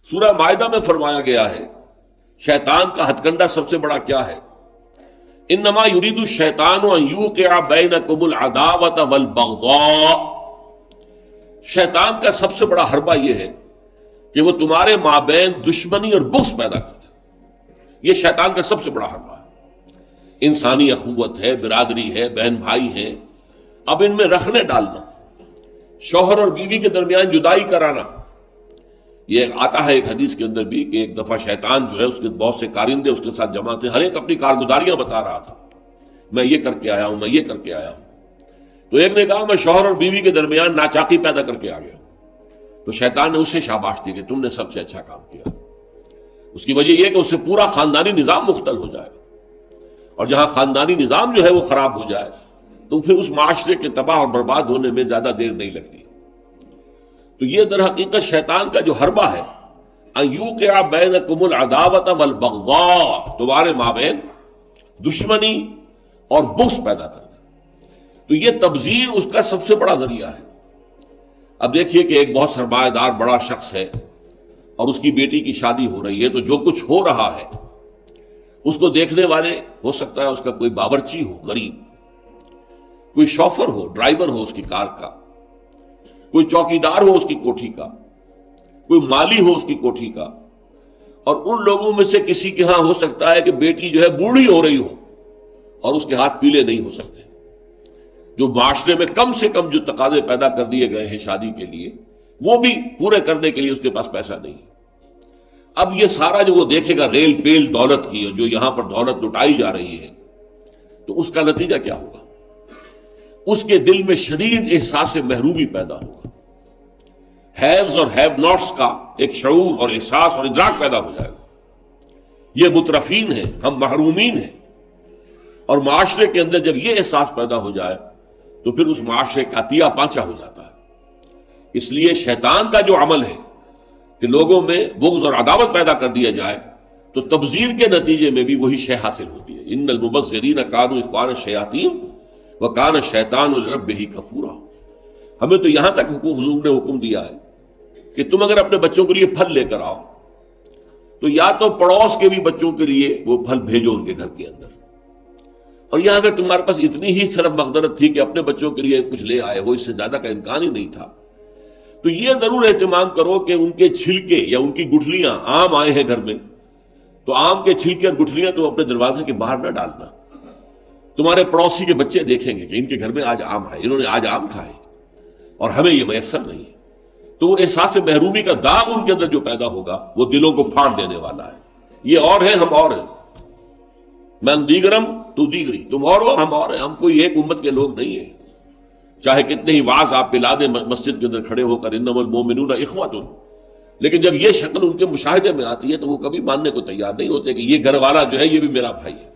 سورہ مائدہ میں فرمایا گیا ہے شیطان کا ہتھ کنڈا سب سے بڑا کیا ہے؟ انما یرید الشیطان ان یوقع بینکم العداوۃ والبغضاء، شیطان کا سب سے بڑا حربہ یہ ہے کہ وہ تمہارے مابین دشمنی اور بغض پیدا کر دے۔ یہ شیطان کا سب سے بڑا حربہ ہے۔ انسانی اخوت ہے، برادری ہے، بہن بھائی ہیں، اب ان میں رخنے ڈالنا، شوہر اور بیوی کے درمیان جدائی کرانا۔ یہ آتا ہے ایک حدیث کے اندر بھی کہ ایک دفعہ شیطان جو ہے اس کے بہت سے کارندے اس کے ساتھ جمع تھے، ہر ایک اپنی کارگزاریاں بتا رہا تھا، میں یہ کر کے آیا ہوں، میں یہ کر کے آیا ہوں۔ تو ایک نے کہا میں شوہر اور بیوی کے درمیان ناچاقی پیدا کر کے آ گیا ہوں۔ تو شیطان نے اسے شاباش دی کہ تم نے سب سے اچھا کام کیا۔ اس کی وجہ یہ کہ اس سے پورا خاندانی نظام مختل ہو جائے، اور جہاں خاندانی نظام جو ہے وہ خراب ہو جائے تو پھر اس معاشرے کے تباہ اور برباد ہونے میں زیادہ دیر نہیں لگتی۔ تو یہ در حقیقت شیطان کا جو حربہ ہے، ان یوقع بینکم العداوۃ والبغضاء، تمہارے مابین دشمنی اور بغض پیدا کر دے۔ تو یہ تبذیر اس کا سب سے بڑا ذریعہ ہے۔ اب دیکھیے کہ ایک بہت سرمایہ دار بڑا شخص ہے اور اس کی بیٹی کی شادی ہو رہی ہے، تو جو کچھ ہو رہا ہے اس کو دیکھنے والے، ہو سکتا ہے اس کا کوئی باورچی ہو غریب، کوئی شوفر ہو، ڈرائیور ہو اس کی کار کا، کوئی چوکیدار ہو اس کی کوٹھی کا، کوئی مالی ہو اس کی کوٹھی کا، اور ان لوگوں میں سے کسی کے ہاں ہو سکتا ہے کہ بیٹی جو ہے بوڑھی ہو رہی ہو اور اس کے ہاتھ پیلے نہیں ہو سکتے، جو معاشرے میں کم سے کم جو تقاضے پیدا کر دیے گئے ہیں شادی کے لیے وہ بھی پورے کرنے کے لیے اس کے پاس پیسہ نہیں۔ اب یہ سارا جو وہ دیکھے گا ریل پیل دولت کی، جو یہاں پر دولت لٹائی جا رہی ہے، تو اس کا نتیجہ کیا ہوگا؟ اس کے دل میں شدید احساس محرومی پیدا ہوگا، ہیوز اور ہیو ناٹس کا ایک شعور اور احساس اور ادراک پیدا ہو جائے گا۔ یہ مترفین ہیں، ہم محرومین ہیں، اور معاشرے کے اندر جب یہ احساس پیدا ہو جائے تو پھر اس معاشرے کا عطیہ پانچا ہو جاتا ہے۔ اس لیے شیطان کا جو عمل ہے کہ لوگوں میں بغض اور عداوت پیدا کر دیا جائے، تو تبذیر کے نتیجے میں بھی وہی شے حاصل ہوتی ہے۔ ان المبذرین کانوا اخوان الشیاطین وکان الشیطان لربہ کفورا۔ ہمیں تو یہاں تک حضور نے حکم دیا ہے کہ تم اگر اپنے بچوں کے لیے پھل لے کر آؤ تو یا تو پڑوس کے بھی بچوں کے لیے وہ پھل بھیجو ان کے گھر کے اندر، اور یہاں اگر تمہارے پاس اتنی ہی صرف مقدرت تھی کہ اپنے بچوں کے لیے کچھ لے آئے ہو، اس سے زیادہ کا امکان ہی نہیں تھا، تو یہ ضرور اہتمام کرو کہ ان کے چھلکے یا ان کی گٹھلیاں، آم آئے ہیں گھر میں تو آم کے چھلکے اور گٹھلیاں تو اپنے دروازے کے باہر نہ ڈالنا۔ تمہارے پڑوسی کے بچے دیکھیں گے کہ ان کے گھر میں آج آم آئے، انہوں نے آج آم کھائے اور ہمیں یہ میسر نہیں ہے، تو وہ احساس محرومی کا داغ ان کے اندر جو پیدا ہوگا وہ دلوں کو پھاڑ دینے والا ہے۔ یہ اور ہیں، ہم اور ہیں، من دیگرم تو دیگری، تم اور ہو ہم اور ہیں، ہم کوئی ایک امت کے لوگ نہیں ہیں، چاہے کتنے ہی واعظ آپ پلا دیں مسجد کے اندر کھڑے ہو کر انما المؤمنون اخوۃ، لیکن جب یہ شکل ان کے مشاہدے میں آتی ہے تو وہ کبھی ماننے کو تیار نہیں ہوتے کہ یہ گھر والا جو ہے یہ بھی میرا بھائی ہے۔